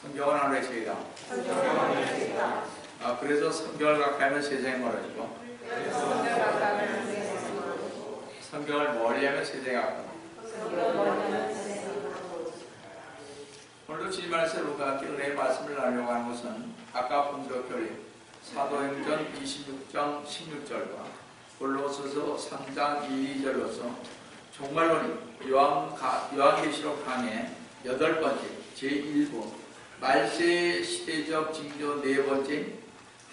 성경은 하나의 책이다. 그래서 성경을 가까이하면 세상이 멀어지고 성경을 멀리하면 세상이 가까워. 오늘도 주님 안에서 여러분과 함께 은혜의 말씀을 나누려고 하는 것은 아까 본격교리 사도행전 26장 16절과 골로새서 3장 2절로서 종말론이 요한계시록 강의 8번째 제1부 말세의 시대적 징조 4번째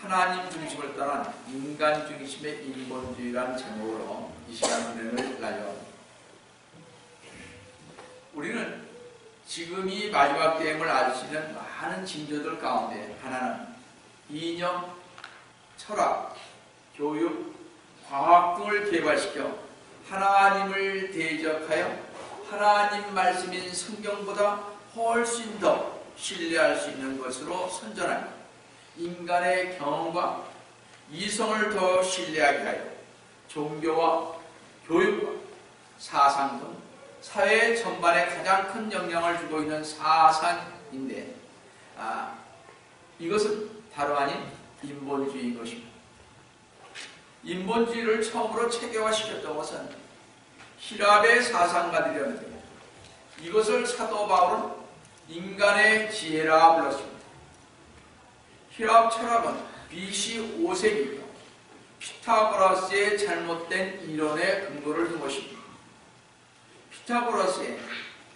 하나님 중심을 떠난 인간 중심의 인본주의라는 제목으로 이 시간 은혜를 나누어갑니다. 우리는 지금이 마지막 때임을 알 수 있는 많은 징조들 가운데 하나는 이념, 철학, 교육, 과학 등을 개발시켜 하나님을 대적하여 하나님 말씀인 성경보다 훨씬 더 신뢰할 수 있는 것으로 선전하며 인간의 경험과 이성을 더 신뢰하게 하여 종교와 교육과 사상 등 사회 전반에 가장 큰 영향을 주고 있는 사상인데 이것은 다름 아닌 인본주의인 것입니다. 인본주의를 처음으로 체계화시켰던 것은 히랍의 사상가들이었는데 이것을 사도 바울은 인간의 지혜라 불렀습니다. 히랍 철학은 BC 5세기부터 피타고라스의 잘못된 이론에 근거를 둔 것입니다. 피타고라스의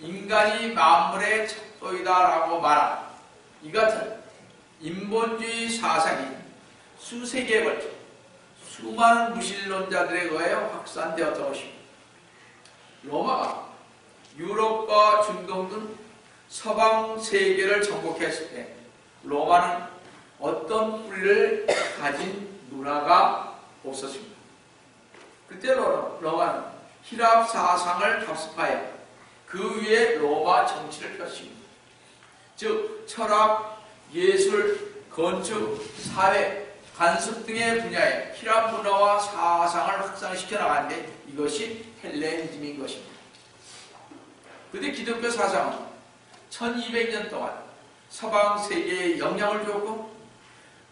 인간이 만물의 척도이다라고 말한 이 같은 인본주의 사상이 수세기에 걸쳐 수많은 무신론자들에 의해 확산되었던 것입니다. 로마가 유럽과 중동 등 서방 세계를 정복했을 때 로마는 어떤 뿌리를 가진 문화가 없었습니다. 그때 로마는 히랍 사상을 답습하여 그 위에 로마 정치를 폈습니다. 즉 철학, 예술, 건축, 사회, 관습 등의 분야에 히랍 문화와 사상을 확산시켜 나가는데 이것이 헬레니즘인 것입니다. 그런데 기독교 사상은 1200년 동안 서방 세계에 영향을 줬고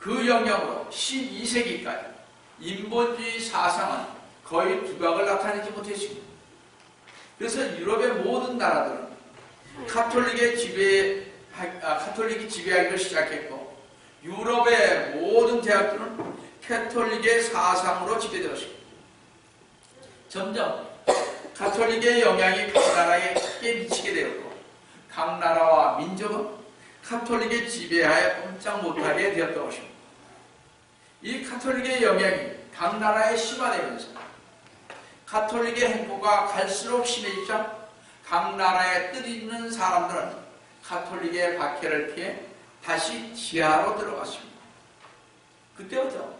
그 영향으로 12세기까지 인본주의 사상은 거의 두각을 나타내지 못했습니다. 그래서 유럽의 모든 나라들은 카톨릭이 지배하기를 시작했고 유럽의 모든 대학들은 캐톨릭의 사상으로 지배되었습니다. 점점 카톨릭의 영향이 각 나라에 크게 미치게 되었고 각 나라와 민족은 카톨릭의 지배하에 꼼짝 못하게 되었던 것입니다. 이 카톨릭의 영향이 각 나라에 심화되면서 카톨릭의 행보가 갈수록 심해지자 각 나라에 뜻 있는 사람들은 카톨릭의 박해를 피해 다시 지하로 들어갔습니다. 그때부터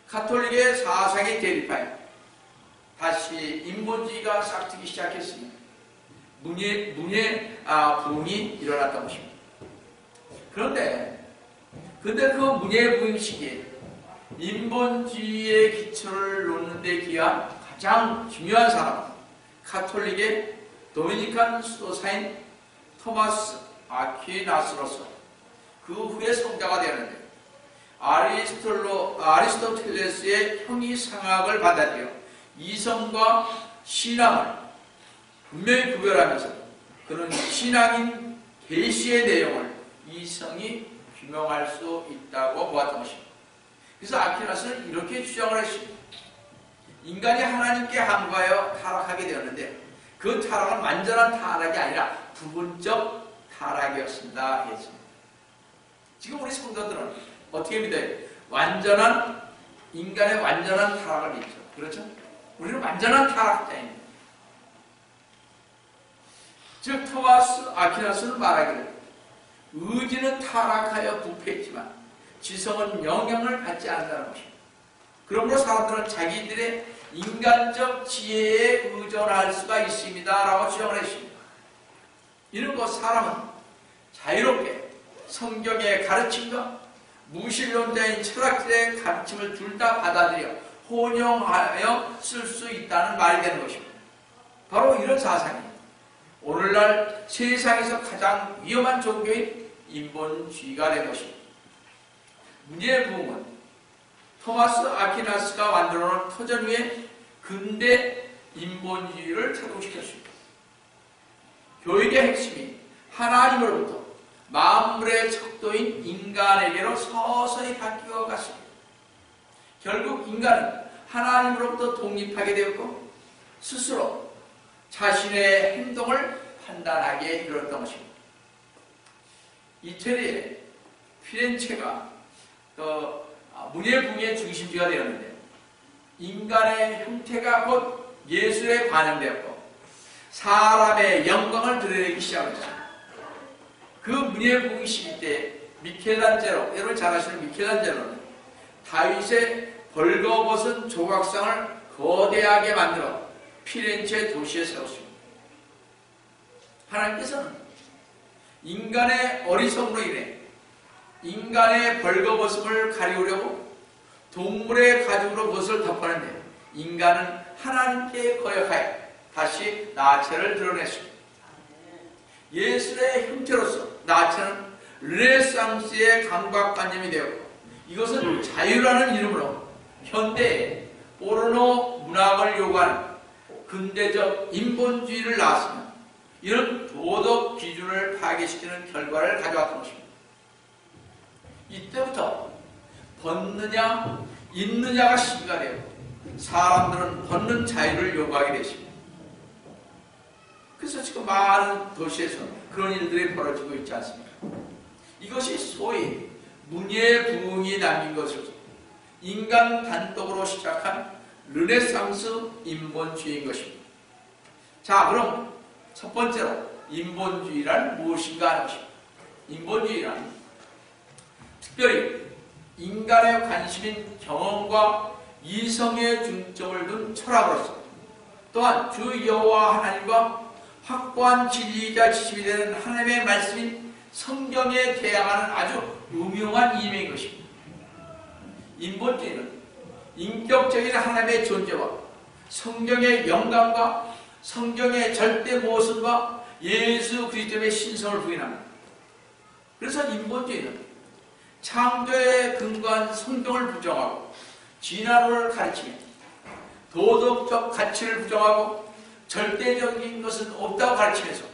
카톨릭의 사상이 대립하여 다시 인본주의가 싹트기 시작했습니다. 문예 부흥이 일어났던 것입니다. 그런데 그 문예 부흥 시기에 인본주의의 기초를 놓는 데 기여한 가장 중요한 사람은 카톨릭의 도미니칸 수도사인 토마스 아퀴나스로서 그 후에 성자가 되었는데 아리스토텔레스의 형이상학을 받아들여 이성과 신앙을 분명히 구별하면서 그는 신앙인 계시의 내용을 이성이 규명할 수 있다고 보았던 것입니다. 그래서 아퀴나스는 이렇게 주장을 했습니다. 인간이 하나님께 항거하여 타락하게 되었는데 그 타락은 완전한 타락이 아니라 부분적 타락이었습니다 했습니다. 지금 우리 성도들은 어떻게 믿어요? 인간의 완전한 타락을 믿죠. 그렇죠? 우리는 완전한 타락자입니다. 즉 토마스 아퀴나스는 말하기를 의지는 타락하여 부패했지만 지성은 영향을 받지 않는다는 것입니다. 그러므로 사람들은 자기들의 인간적 지혜에 의존할 수가 있습니다 라고 주장을 했습니다. 이런 것 사람은 자유롭게 성경의 가르침과 무신론자인 철학자의 가르침을 둘 다 받아들여 혼용하여 쓸 수 있다는 말이 되는 것입니다. 바로 이런 사상입니다. 오늘날 세상에서 가장 위험한 종교인 인본주의가 된 것입니다. 문제의 부흥은 토마스 아퀴나스가 만들어놓은 터전 위에 근대 인본주의를 착용시켰습니다. 교육의 핵심이 하나님으로부터 만물의 척도인 인간에게로 서서히 바뀌어 갔습니다. 결국 인간은 하나님으로부터 독립하게 되었고 스스로 자신의 행동을 판단하게 이르렀던 것입니다. 이태리의 피렌체가 문예부흥의 중심지가 되었는데 인간의 형태가 곧 예술에 반영되었고 사람의 영광을 드러내기 시작했습니다. 그 문예부흥 시기 때 미켈란젤로, 여러분 잘 아시는 미켈란젤로는 다윗의 벌거벗은 조각상을 거대하게 만들어 피렌체 도시에 세웠습니다. 하나님께서는 인간의 어리석음으로 인해 인간의 벌거벗음을 가리우려고 동물의 가죽으로 그것을 덮었는데 인간은 하나님께 거역하여 다시 나체를 드러냈습니다. 예술의 형태로서 나체는 르네상스의 감각관념이 되었고 이것은 자유라는 이름으로 현대의 포르노 문학을 요구하는 근대적 인본주의를 낳았으며 이런 도덕 기준을 파괴시키는 결과를 가져왔던 것입니다. 이때부터 벗느냐 있느냐가 시비가 되었고 사람들은 벗는 자유를 요구하게 됐습니다. 그래서 지금 많은 도시에서 그런 일들이 벌어지고 있지 않습니까? 이것이 소위 문예부흥이 남긴 것으로서 인간 단독으로 시작한 르네상스 인본주의인 것입니다. 자, 그럼 첫 번째로 인본주의란 무엇인가 하는 것입니다. 인본주의란 특별히 인간의 관심인 경험과 이성의 중점을 둔 철학으로서 또한 주 여호와 하나님과 확고한 진리이자 지침이 되는 하나님의 말씀인 성경에 대항하는 아주 유명한 이름인 것입니다. 인본주의는 인격적인 하나님의 존재와 성경의 영감과 성경의 절대 모순과 예수 그리스도의 신성을 부인합니다. 그래서 인본주의는 창조에 근거한 성경을 부정하고 진화론을 가르치며 도덕적 가치를 부정하고 절대적인 것은 없다고 가르치면서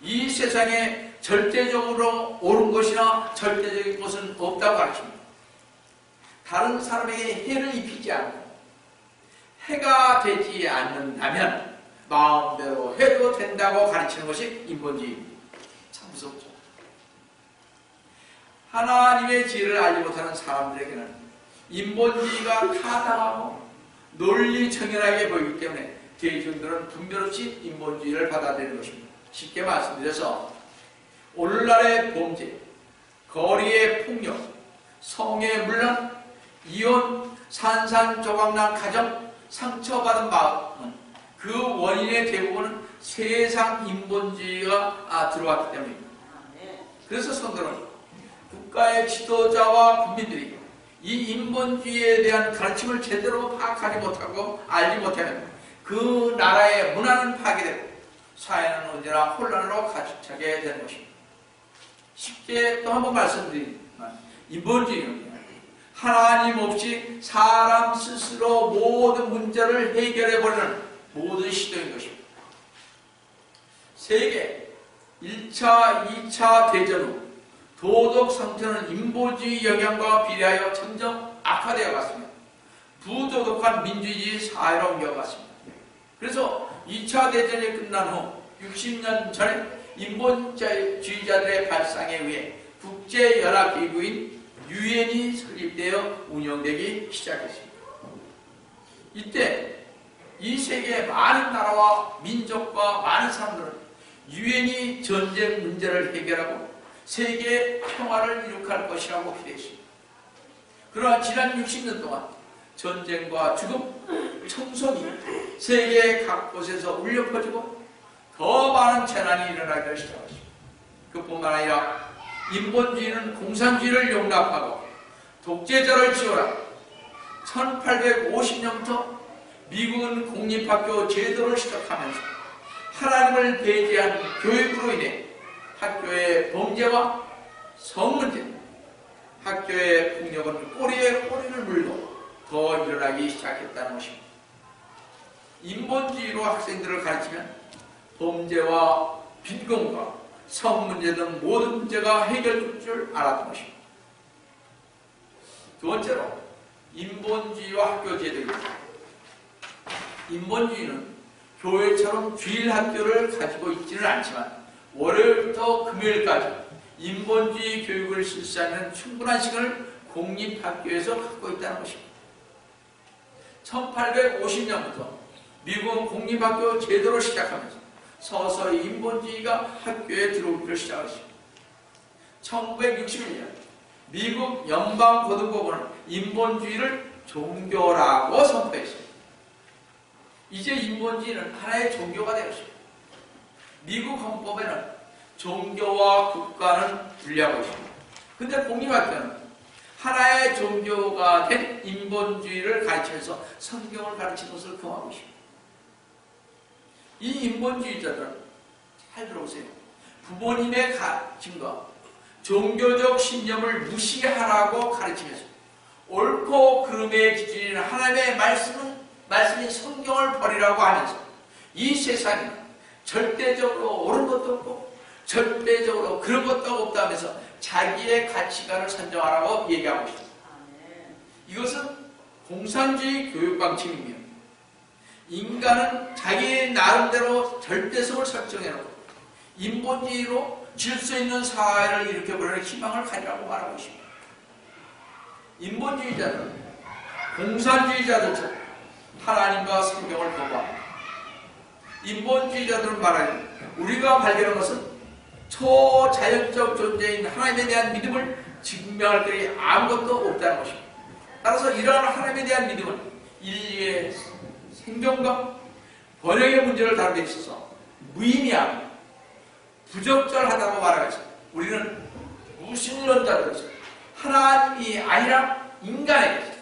이 세상에 절대적으로 옳은 것이나 절대적인 것은 없다고 가르칩니다. 다른 사람에게 해를 입히지 않고 해가 되지 않는다면 마음대로 해도 된다고 가르치는 것이 인본주의입니다. 참 무섭죠. 하나님의 지혜를 알지 못하는 사람들에게는 인본주의가 타당하고 논리청결하게 보이기 때문에 대중들은 분별 없이 인본주의를 받아들이는 것입니다. 쉽게 말씀드려서 오늘날의 범죄, 거리의 폭력, 성의 문란, 이혼, 산산조각난 가정, 상처받은 마음은 그 원인의 대부분은 세상 인본주의가 들어왔기 때문입니다. 그래서 성도는 국가의 지도자와 국민들이 이 인본주의에 대한 가르침을 제대로 파악하지 못하고 알지 못하면 그 나라의 문화는 파괴되고 사회는 언제나 혼란으로 가득 차게 되는 것입니다. 쉽게 또 한번 말씀드리지만 인본주의는 하나님 없이 사람 스스로 모든 문제를 해결해버리는 모든 시도인 것입니다. 세계 1차, 2차 대전 후 도덕 상태는 인본주의 영향과 비례하여 점점 악화되어 갔습니다. 부도덕한 민주주의 사회로 옮겨갔습니다. 그래서 2차 대전이 끝난 후 60년 전에 인본주의자들의 발상에 의해 국제연합기구인 유엔이 설립되어 운영되기 시작했습니다. 이때 이 세계의 많은 나라와 민족과 많은 사람들은 유엔이 전쟁 문제를 해결하고 세계의 평화를 이룩할 것이라고 기대했습니다. 그러나 지난 60년 동안 전쟁과 죽음, 청소기, 세계 각 곳에서 울려 퍼지고 더 많은 재난이 일어나기 시작했습니다. 그뿐만 아니라 인본주의는 공산주의를 용납하고 독재자를 지어라. 1850년부터 미국은 공립학교 제도를 시작하면서 하나님을 배제한 교육으로 인해 학교의 범죄와 성문제, 학교의 폭력은 꼬리에 꼬리를 물고 더 일어나기 시작했다는 것입니다. 인본주의로 학생들을 가르치면 범죄와 빈곤과 성문제 등 모든 문제가 해결될 줄 알았던 것입니다. 두 번째로 인본주의와 학교 제도입니다. 인본주의는 교회처럼 주일 학교를 가지고 있지는 않지만 월요일부터 금요일까지 인본주의 교육을 실시하는 충분한 시간을 공립학교에서 갖고 있다는 것입니다. 1850년부터 미국은 공립학교 제도를 시작하면서 서서히 인본주의가 학교에 들어오기를 시작했습니다. 1961년 미국 연방고등법원은 인본주의를 종교라고 선포했습니다. 이제 인본주의는 하나의 종교가 되었습니다. 미국 헌법에는 종교와 국가는 분리하고 있습니다. 근데 공립학교는 하나의 종교가 된 인본주의를 가르치면서 성경을 가르치는 것을 금하고 있습니다. 이 인본주의자들은 잘 들어오세요. 부모님의 가르침과 종교적 신념을 무시하라고 가르치면서 옳고 그름의 기준인 하나님의 말씀인 성경을 버리라고 하면서 이 세상에는 절대적으로 옳은 것도 없고 절대적으로 그런 것도 없다 하면서 자기의 가치관을 선정하라고 얘기하고 있습니다. 이것은 공산주의 교육 방침이며 인간은 자기 나름대로 절대성을 설정해놓고 인본주의로 질서 있는 사회를 일으켜보려는 희망을 가지라고 말하고 있습니다. 인본주의자들은 공산주의자들처럼 하나님과 성경을 거부합니다. 인본주의자들은 말하기를 우리가 발견한 것은 초자연적 존재인 하나님에 대한 믿음을 증명할 것이 아무것도 없다는 것입니다. 따라서 이러한 하나님에 대한 믿음은 인류의 생존과 번영의 문제를 다루는 데 있어서 무의미하고 부적절하다고 말하겠습니다. 우리는 무신론자들로서 하나님이 아니라 인간에게서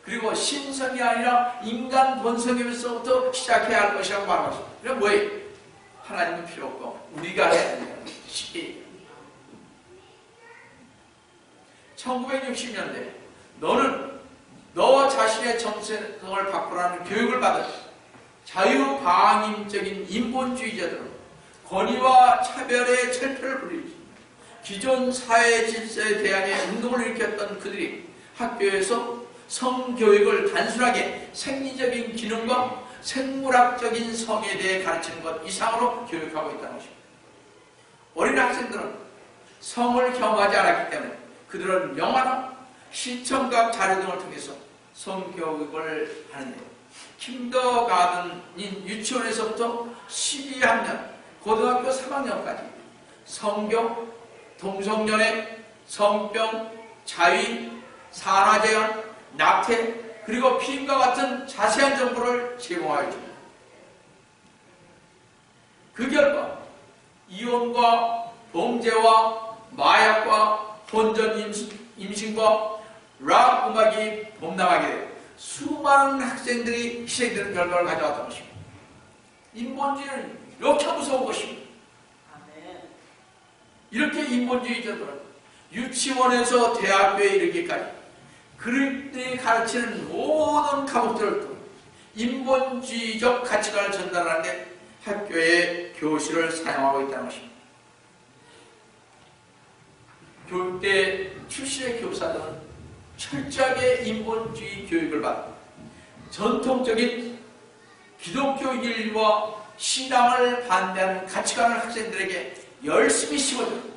그리고 신성이 아니라 인간 본성에서부터 시작해야 할 것이라고 말하겠습니다. 그럼 뭐예요? 하나님은 필요 없고 우리가 해야 되는 것이 1960년대 너는 너 자신의 정체성을 바꾸라는 교육을 받은 자유방임적인 인본주의자들은 권위와 차별의 철폐를 불리지 기존 사회 질서에 대항해 운동을 일으켰던 그들이 학교에서 성교육을 단순하게 생리적인 기능과 생물학적인 성에 대해 가르치는 것 이상으로 교육하고 있다는 것입니다. 어린 학생들은 성을 경험하지 않았기 때문에 그들은 영화나 시청각 자료 등을 통해서 성교육을 하는데 킨더가든인 유치원에서부터 12학년, 고등학교 3학년까지 성경, 동성연애, 성병, 자위, 산화제한, 낙태, 그리고 피임과 같은 자세한 정보를 제공하여 줍니다. 그 결과 이혼과 범죄와 마약과 혼전 임신과 락 음악이 범람하게 되어 수많은 학생들이 희생되는 결과를 가져왔던 것입니다. 인본주의는 이렇게 무서운 것입니다. 이렇게 인본주의자들은 유치원에서 대학교에 이르기까지 그들이 가르치는 모든 과목들을 통해 인본주의적 가치관을 전달하는데 학교의 교실을 사용하고 있다는 것입니다. 교육대 출신의 교사들은 철저하게 인본주의 교육을 받고 전통적인 기독교 윤리와 신앙을 반대하는 가치관을 학생들에게 열심히 심어주는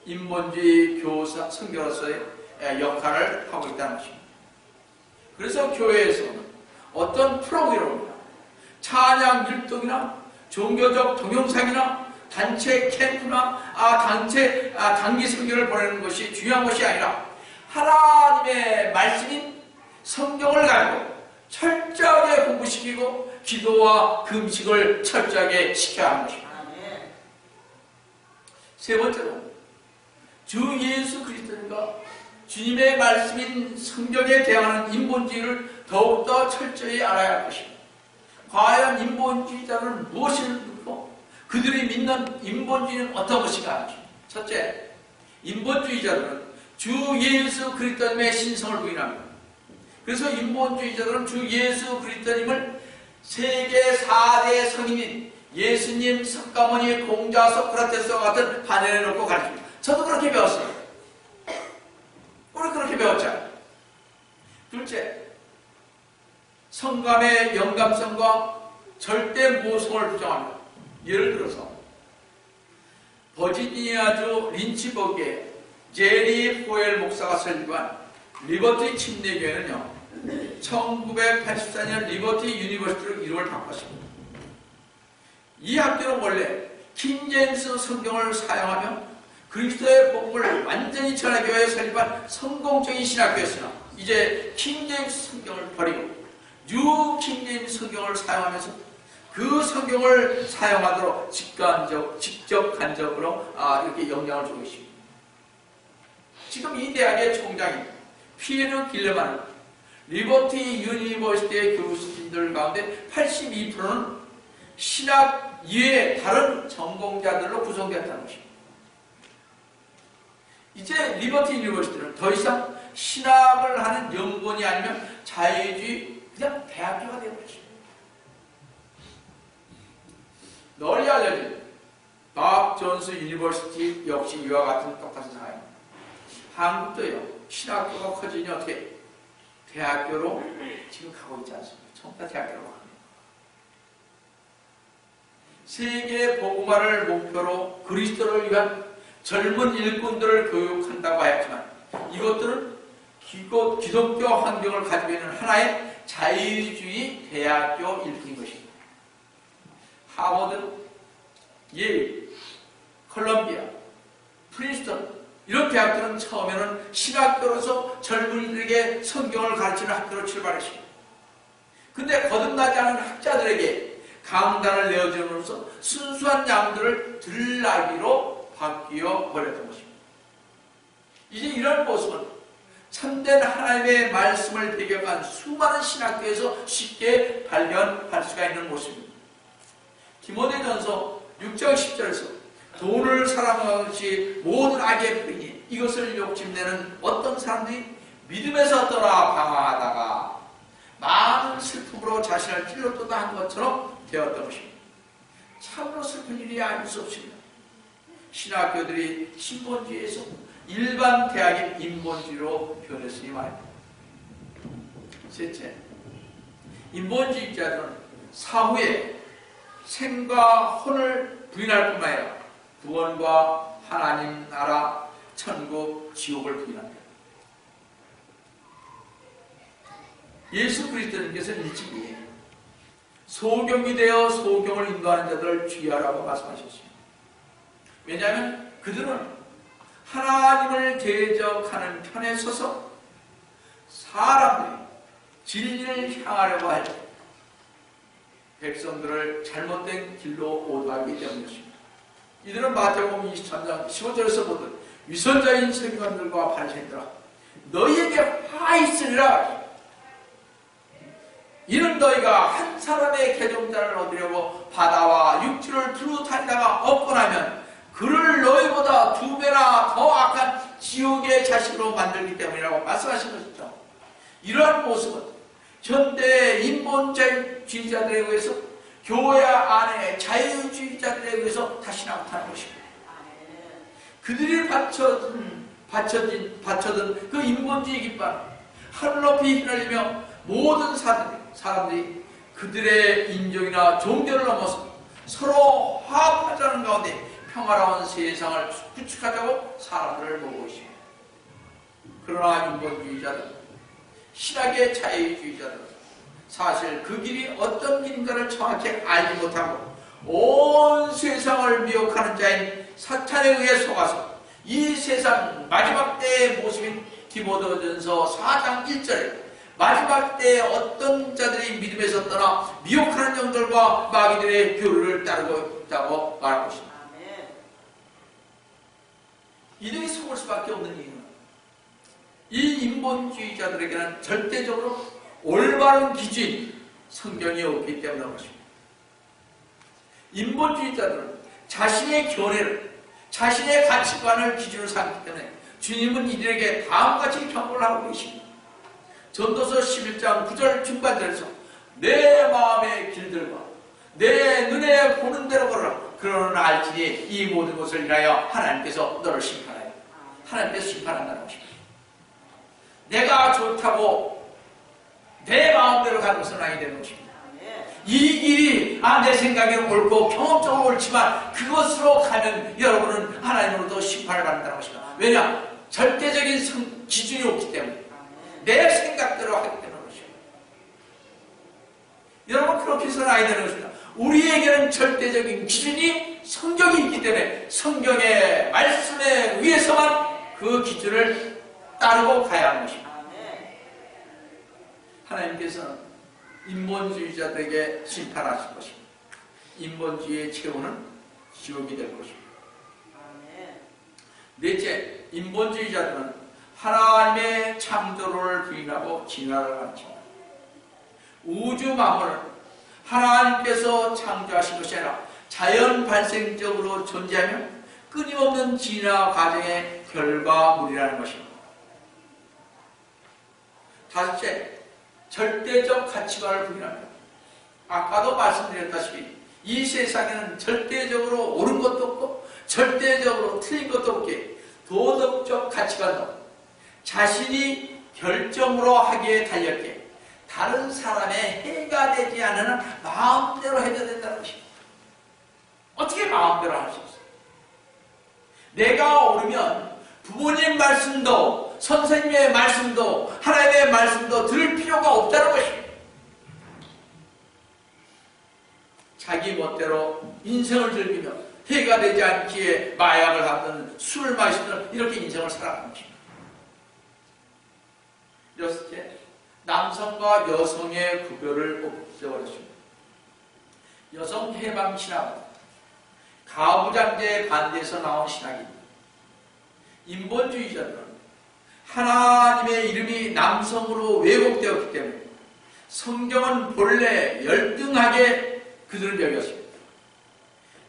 인본주의 교사, 선교로서의 역할을 하고 있다는 것입니다. 그래서 교회에서는 어떤 프로그램이나 찬양 율동이나 종교적 동영상이나 단체 캠프나 단기 선교를 보내는 것이 중요한 것이 아니라 하나님의 말씀인 성경을 가지고 철저하게 공부시키고 기도와 금식을 철저하게 시켜야 하는 것입니다. 세 번째로 주 예수 그리스도님과 주님의 말씀인 성경에 대항하는 인본주의를 더욱더 철저히 알아야 할 것입니다. 과연 인본주의자는 무엇을 믿고 그들이 믿는 인본주의는 어떤 것인가? 첫째, 인본주의자들은 주 예수 그리스도님의 신성을 부인합니다. 그래서 인본주의자들은 주 예수 그리스도님을 세계 4대 성인인 예수님, 석가모니, 공자, 소크라테스와 같은 반열에 놓고 가르칩니다. 저도 그렇게 배웠어요. 우리 그렇게 배웠잖아요. 둘째, 성감의 영감성과 절대 모성을 부정합니다. 예를 들어서 버지니아주 린치버그의 제리 포엘 목사가 설립한 리버티 침례교회는요, 1984년 리버티 유니버시티로 이름을 바꿨습니다. 이 학교는 원래 킹제임스 성경을 사용하며 그리스도의 복음을 완전히 전하기 위해 설립한 성공적인 신학교였으나 이제 킹제임스 성경을 버리고 뉴 킹제임스 성경을 사용하면서 그 성경을 사용하도록 직접 간접으로 이렇게 영향을 주고 있습니다. 지금 이 대학의 총장인 피에르 길레만은 리버티 유니버시티의 교수진들 가운데 82%는 신학 이외의 다른 전공자들로 구성되었다는 것입니다. 이제 리버티 유니버시티는 더 이상 신학을 하는 연구원이 아니면 자유주의 그냥 대학교가 되어버렸습니다. 널리 알려진 박 존스 유니버시티 역시 이와 같은 똑같은 상황입니다. 한국도요, 신학교가 커지니 어떻게 대학교로 지금 가고 있지 않습니까? 전부 다 대학교로 갑니다. 세계 복음화를 목표로 그리스도를 위한 젊은 일꾼들을 교육한다고 하였지만 이것들은 기독교 환경을 가지고 있는 하나의 자유주의 대학교일 뿐인 것입니다. 하버드, 예일, 컬럼비아, 프린스턴 이런 대학들은 처음에는 신학교로서 젊은이들에게 성경을 가르치는 학교로 출발했습니다. 근데 거듭나지 않은 학자들에게 강단을 내어줌으로써 순수한 양들을 들나귀로 바뀌어 버렸던 것입니다. 이제 이런 모습은 참된 하나님의 말씀을 배경한 수많은 신학교에서 쉽게 발견할 수가 있는 모습입니다. 디모데전서 6장 10절에서 돈을 사랑하는 것이 모든 악의 뿌리니 이것을 욕심내는 어떤 사람들이 믿음에서 떠나 방황하다가 많은 슬픔으로 자신을 찔러떠다 한 것처럼 되었던 것입니다. 참으로 슬픈 일이 아닐 수 없습니다. 신학교들이 신본주의에서 일반 대학인 인본주의로 변했으니 말입니다. 셋째, 인본주의자들은 사후에 생과 혼을 부인할 뿐만 아니라 구원과 하나님 나라, 천국, 지옥을 부인합니다. 예수 그리스도님께서는 일찍이 소경이 되어 소경을 인도하는 자들을 주의하라고 말씀하셨습니다. 왜냐하면 그들은 하나님을 대적하는 편에 서서 사람들이 진리를 향하려고 할 때 백성들을 잘못된 길로 오도하기 때문이었습니다. 이들은 마태복음 23장 15절에서 보던 위선자인 서기관들과 바리새인들아 너희에게 화 있으리라. 이는 너희가 한 사람의 계종자를 얻으려고 바다와 육지를 두루 다니다가 얻고 나면 그를 너희보다 2배나 더 악한 지옥의 자식으로 만들기 때문이라고 말씀하신 것이죠. 이러한 모습은 현대 인본주의자들에 의해서 교회 안에 자유주의자들에 의해서 다시 나타나는 것입니다. 그들이 바쳐든 그 인본주의 깃발 하늘 높이 휘날리며 모든 사람들이 그들의 인종이나 종교를 넘어서 서로 화합하자는 가운데 평화로운 세상을 구축하자고 사람들을 모으고 있습니다. 그러나 인본주의자들, 신학의 자유주의자들은 사실 그 길이 어떤 길인가를 정확히 알지 못하고 온 세상을 미혹하는 자인 사탄에 의해 속아서 이 세상 마지막 때의 모습인 디모데전서 4장 1절에 마지막 때에 어떤 자들이 믿음에서 떠나 미혹하는 영들과 마귀들의 교류를 따르고 있다고 말하고 있습니다. 이들이 속을 수밖에 없는 이유는 이 인본주의자들에게는 절대적으로 올바른 기준, 성경이 없기 때문인 것입니다. 인본주의자들은 자신의 견해를, 자신의 가치관을 기준으로 삼기 때문에 주님은 이들에게 다음과 같이 경고를 하고 계십니다. 전도서 11장 9절 중반절에서 내 마음의 길들과 내 눈에 보는 대로 걸어라. 그러나 알지니 이 모든 것을 인하여 하나님께서 너를 심판하여. 하나님께서 심판한다는 것입니다. 내가 좋다고 내 마음대로 가는 것은 아니 되는 것입니다. 이 길이 내 생각에는 옳고 경험적으로 옳지만 그것으로 가면 여러분은 하나님으로부터 심판을 받는다는 것입니다. 왜냐? 절대적인 기준이 없기 때문에 내 생각대로 하기 때문에 그렇습니다. 여러분 그렇게 해서는 아니 되는 것입니다. 우리에게는 절대적인 기준이 성경이 있기 때문에 성경의 말씀에 의해서만 그 기준을 따르고 가야 하는 것입니다. 하나님께서는 인본주의자들에게 심판하실 것입니다. 인본주의의 최후는 지옥이 될 것입니다. 넷째, 인본주의자들은 하나님의 창조를 부인하고 진화를 가르칩니다. 우주 만물은 하나님께서 창조하신 것이 아니라 자연 발생적으로 존재하며 끊임없는 진화 과정의 결과물이라는 것입니다. 다섯째, 절대적 가치관을 부인합니다. 아까도 말씀드렸다시피 이 세상에는 절대적으로 옳은 것도 없고 절대적으로 틀린 것도 없기에 도덕적 가치관도 자신이 결정으로 하기에 달렸기에 다른 사람의 해가 되지 않는 마음대로 해야 된다는 것입니다. 어떻게 마음대로 할 수 있어요? 내가 옳으면 부모님 말씀도 선생님의 말씀도 하나님의 말씀도 들을 필요가 없다는 것입니다. 자기 멋대로 인생을 즐기며 해가 되지 않기에 마약을 하든 술을 마시든 이렇게 인생을 살아가는 것입니다. 여섯째, 남성과 여성의 구별을 없애버렸습니다. 여성 해방 신학은 가부장제에 반대해서 나온 신학입니다. 인본주의자들은 하나님의 이름이 남성으로 왜곡되었기 때문에 성경은 본래 열등하게 그들은 여겼습니다.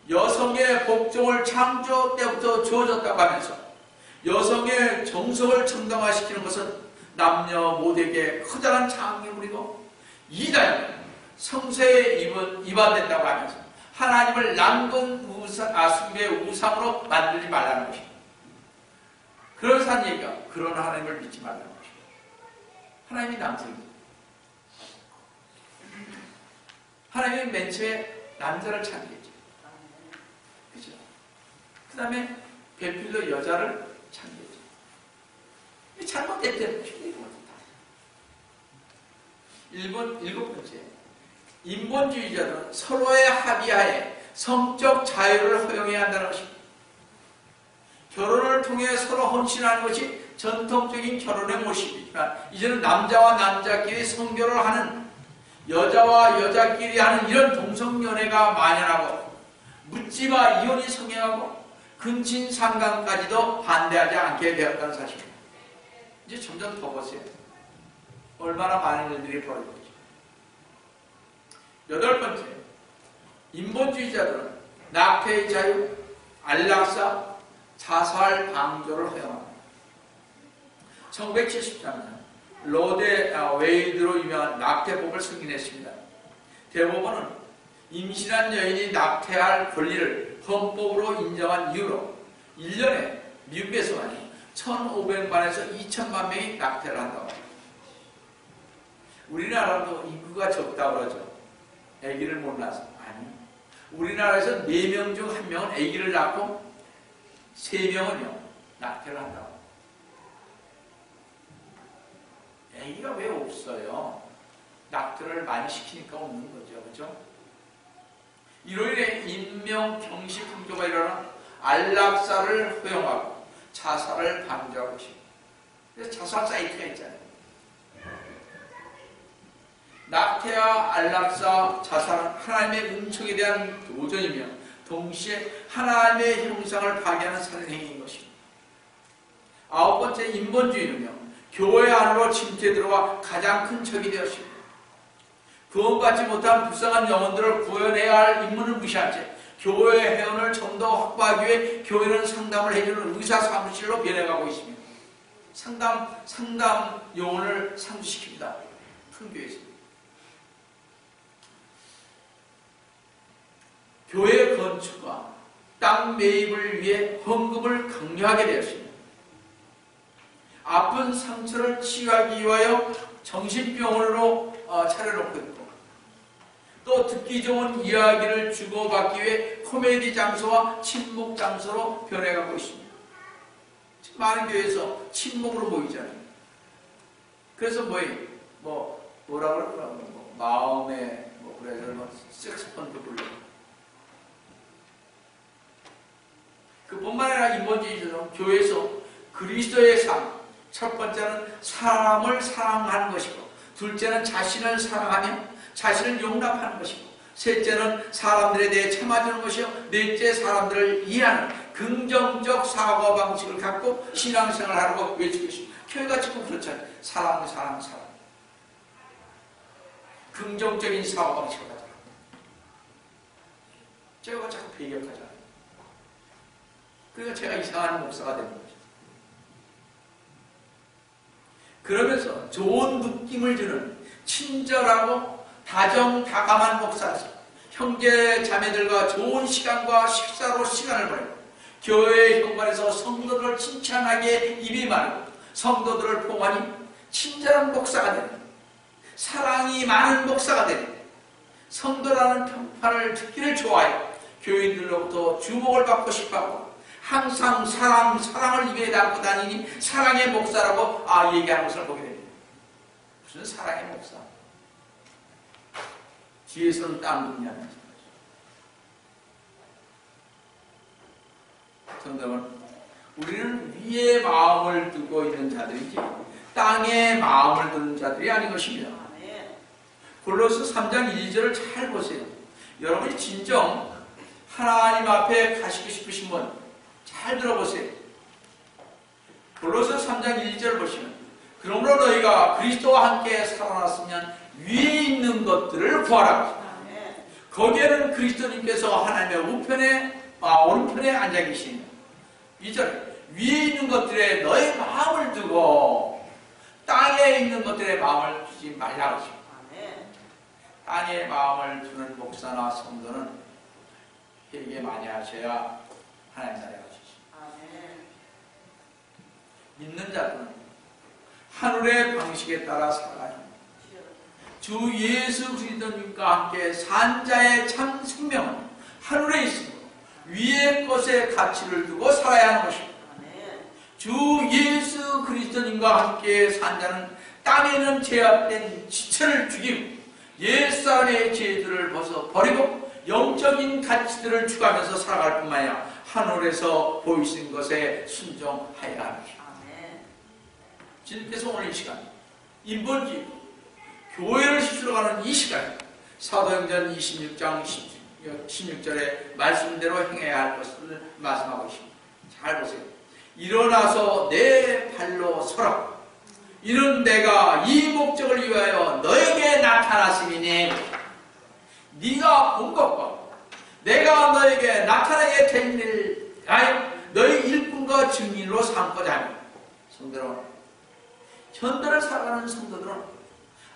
여성의 복종을 창조 때부터 주어졌다고 하면서 여성의 정성을 정당화시키는 것은 남녀 모두에게 커다란 장애물이고 이단 성세에 위반된다고 하면서 하나님을 남근 숭배 우상으로 만들지 말라는 것입니다. 그래서 한 얘기가 그런 하나님을 믿지 말라는 것입니다. 하나님이 남성입니다. 하나님은 맨 처음에 남자를 창조했죠. 그죠? 그 다음에 배필로 여자를 창조했죠. 잘못됐다는 것입니다. 일곱 번째, 인본주의자들은 서로의 합의하에 성적 자유를 허용해야 한다는 것입니다. 결혼을 통해 서로 헌신하는 것이 전통적인 결혼의 모습이지만 이제는 남자와 남자끼리 성결을 하는 여자와 여자끼리 하는 이런 동성연애가 만연하고 묻지마 이혼이 성행하고 근친상간까지도 반대하지 않게 되었다는 사실입니다. 이제 점점 더 보세요. 얼마나 많은 일들이 벌어지고 있죠. 여덟 번째, 인본주의자들은 낙태의 자유, 안락사, 자살 방조를 허용합니다. 1973년 로데 웨이드로 유명한 낙태법을 승인했습니다. 대법원은 임신한 여인이 낙태할 권리를 헌법으로 인정한 이유로 1년에 미국에서만 1,500만에서 2,000만 명이 낙태를 한다고 합니다. 우리나라도 인구가 적다고 그러죠. 아기를 못 낳아서. 아니, 우리나라에서 4명 중 1명은 아기를 낳고 3명은요 낙태를 한다고. 아기가 왜 없어요? 낙태를 많이 시키니까 없는 거죠. 그죠? 이로 인해 인명 경시풍조가 일어나 안락사를 허용하고 자살을 방조하고 있습니다. 그래서 자살 사이트가 있잖아요. 낙태와 안락사, 자살은 하나님의 은총에 대한 도전이며 동시에 하나님의 형상을 파괴하는 살인행위인 것입니다. 아홉 번째, 인본주의는요 교회 안으로 침투해 들어와 가장 큰 적이 되었습니다. 구원받지 못한 불쌍한 영혼들을 구원해야 할 임무를 무시한 채 교회 회원을 좀 더 확보하기 위해 교회는 상담을 해주는 의사 사무실로 변해가고 있습니다. 상담 요원을 상주시킵니다. 큰 교회에서. 교회 건축과 땅 매입을 위해 헌금을 강요하게 되었습니다. 아픈 상처를 치유하기 위하여 정신병원으로 차려놓고 있고, 또 듣기 좋은 이야기를 주고받기 위해 코미디 장소와 친목 장소로 변해가고 있습니다. 많은 교회에서 친목으로 모이잖아요. 그래서 뭐라 그럴까? 마음에 그래서 색소폰도 불러요. 그뿐만 아니라 인본주의자는 교회에서 그리스도의 삶, 첫 번째는 사람을 사랑하는 것이고, 둘째는 자신을 사랑하며 자신을 용납하는 것이고, 셋째는 사람들에 대해 참아주는 것이요, 넷째 사람들을 이해하는 긍정적 사고방식을 갖고 신앙생활을 하라고 외치고 있습니다. 교회가 지금 그렇잖아요. 사랑. 긍정적인 사고방식을 가져라. 제가 자꾸 배격하잖아요. 그러니까 제가 이상한 목사가 되는 거죠. 그러면서 좋은 느낌을 주는 친절하고 다정다감한 목사로서 형제 자매들과 좋은 시간과 식사로 시간을 보내고, 교회 현관에서 성도들을 칭찬하기에 입이 마르고 성도들을 포옹하니 친절한 목사가 되는, 사랑이 많은 목사가 되는, 성도라는 평판을 듣기를 좋아해 교인들로부터 주목을 받고 싶어하고, 항상 사랑을 입에 담고 다니니 사랑의 목사라고 얘기하는 것을 보게 됩니다. 무슨 사랑의 목사? 뒤에서는 땀 붓냐면서. 성도는 우리는 위에 마음을 두고 있는 자들이지 땅에 마음을 두는 자들이 아닌 것입니다. 골로새 3장 1절을 잘 보세요. 여러분이 진정 하나님 앞에 가시고 싶으신 분 잘 들어보세요. 골로새 3장 1절 보시면, 그러므로 너희가 그리스도와 함께 살아났으면 위에 있는 것들을 구하라. 거기에는 그리스도님께서 하나님의 오른편에 앉아 계십니다. 2절, 위에 있는 것들에 너의 마음을 두고 땅에 있는 것들에 마음을 두지 말라고 하십니다. 땅에 마음을 두는 목사나 성도는 회개 많이 하셔야 하나님 나라에 가시죠. 믿는 자들은 하늘의 방식에 따라 살아가요. 주 예수 그리스도님과 함께 산 자의 참 생명은 하늘에 있으므로 위의 것에 가치를 두고 살아야 하는 것입니다. 주 예수 그리스도님과 함께 산 자는 땅에는 제압된 지체를 죽이고 옛사람의 죄들을 버리고 영적인 가치들을 추구하면서 살아갈 뿐만 아니라 하늘에서 보이신 것에 순종하여야 합니다. 주님께서 오늘 이 시간 인본주의 교회를 시술하는 이 시간 사도행전 26장 16절의 말씀대로 행해야 할 것을 말씀하고 있습니다. 잘 보세요. 일어나서 내 발로 서라. 이는 내가 이 목적을 위하여 너에게 나타났음이니 네가 본 것과 내가 너에게 나타나게 된 일을 하여 너희 일꾼과 증인으로 삼고자 합니다. 성도는 현대를 살아가는 성도들은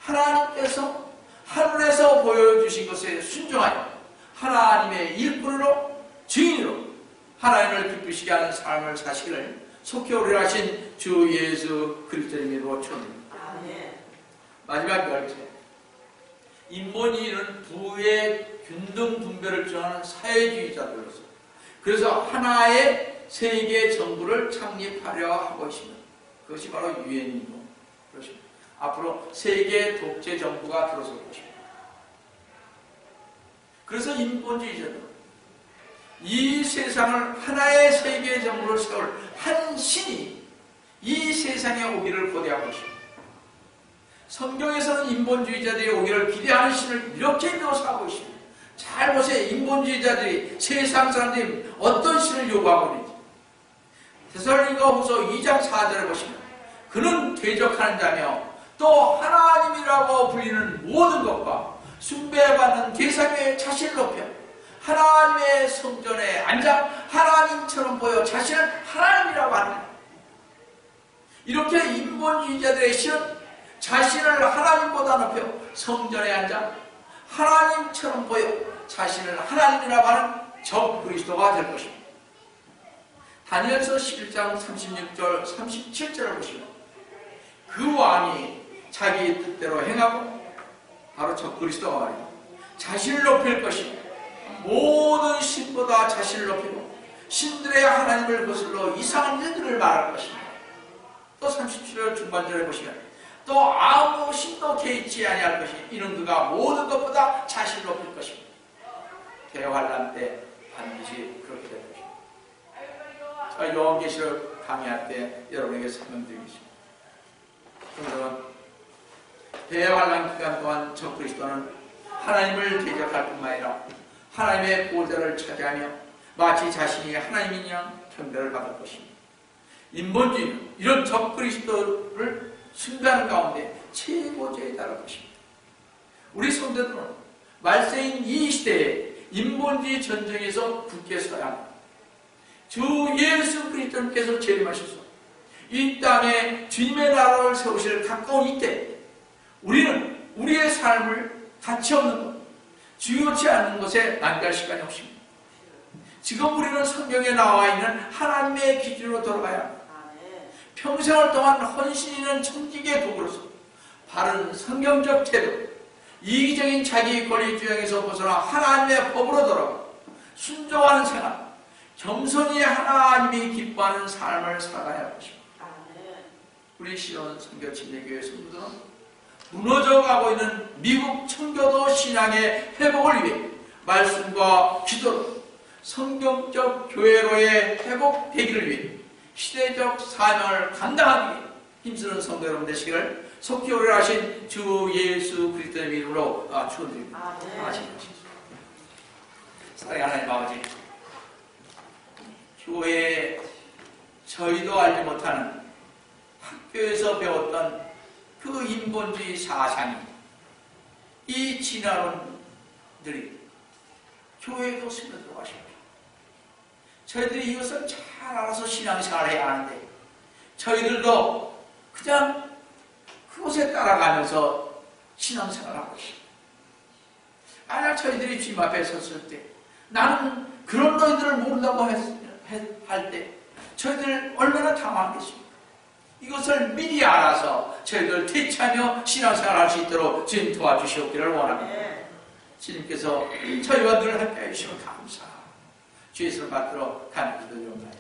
하나님께서 하늘에서 보여주신 것에 순종하여 하나님의 일꾼으로 증인으로 하나님을 기쁘시게 하는 삶을 사시기를 속히 오리라 하신 주 예수 그리스도님으로 축원드립니다. 마지막 결제, 인본주의는 부의 균등 분배를 주장하는 사회주의자들로서 그래서 하나의 세계 정부를 창립하려 하고 있습니다. 그것이 바로 유엔이고 그렇습니다. 앞으로 세계 독재 정부가 들어설 것입니다. 그래서 인본주의자들은 이 세상을 하나의 세계 정부로 세울 한 신이 이 세상에 오기를 고대하고 있습니다. 성경에서는 인본주의자들이 오기를 기대하는 신을 이렇게 묘사하고 있습니다. 잘 보세요. 인본주의자들이 세상 사람들이 어떤 신을 요구하고 있는지. 데살로니가후서 2장 4절을 보시면 그는 대적하는 자며 또 하나님이라고 불리는 모든 것과 숭배받는 대상에 자신을 높여 하나님의 성전에 앉아 하나님처럼 보여 자신을 하나님이라고 하는, 이렇게 인본주의자들의 실은 자신을 하나님보다 높여 성전에 앉아 하나님처럼 보여 자신을 하나님이라고 하는 적그리스도가 될 것입니다. 다니엘서 11장 36절 37절을 보시면 그 왕이 자기 뜻대로 행하고, 바로 적그리스도가 말이에요, 자신을 높일 것이고 모든 신보다 자신을 높이고 신들의 하나님을 거슬러 이상한 일들을 말할 것입니다. 또 37절 중반절에 보시면 또 아무 신도 개의치 아니할 것이, 이는 그가 모든 것보다 자신을 높일 것입니다. 대환란 때 반드시 그렇게 될 것입니다. 제가 요한계시록 강의할 때 여러분에게 설명드리겠습니다. 그러면 대환란 기간 동안 적그리스도는 하나님을 대적할 뿐만 아니라 하나님의 보좌를 차지하며 마치 자신이 하나님인 양 편대를 받을 것입니다. 인본주의는 이런 적그리스도를 숭배하는 가운데 최고조에 달할 것입니다. 우리 성도들은 말세인 이 시대에 인본주의 전쟁에서 굳게 서야 합니다. 주 예수 그리스도께서 재림하셔서 이 땅에 주님의 나라를 세우실 가까운 이때 우리는 우리의 삶을 가치없는 것, 주요치 않는 것에 낭비할 시간이 없습니다. 지금 우리는 성경에 나와 있는 하나님의 기준으로 돌아가야 합니다. 평생을 동안 헌신 있는 청지기의 도구로서 바른 성경적 태도, 이기적인 자기 권리 주장에서 벗어나 하나님의 법으로 돌아가 순종하는 생활, 겸손히 하나님이 기뻐하는 삶을 살아가야 할 것입니다. 우리 시온 선교침례교회 성도들은 무너져가고 있는 미국 청교도 신앙의 회복을 위해 말씀과 기도로 성경적 교회로의 회복되기를 위해 시대적 사명을 감당하기 위해 힘쓰는 성도 여러분 되시기를 속히 오래 하신 주 예수 그리스도의 이름으로 축원드립니다. 사랑하는 하나님 아버지, 교회에 저희도 알지 못하는 학교에서 배웠던 그 인본주의 사상이, 이 진화론들이 교회에도 스며들어 가십니다. 저희들이 이것을 잘 알아서 신앙생활을 해야 하는데 저희들도 그냥 그것에 따라가면서 신앙생활을 하고 있습니다. 만약 저희들이 주님 앞에 섰을 때 나는 그런 너희들을 모른다고 할 때 저희들 얼마나 당황하겠습니까? 이것을 미리 알아서 저희들 퇴치하며 신앙생활을 할 수 있도록 주님 도와주시옵기를 원합니다. 주님께서 저희와 늘 함께 해주시면 감사합니다. 주의 손을 받들어 간구드리옵나이다.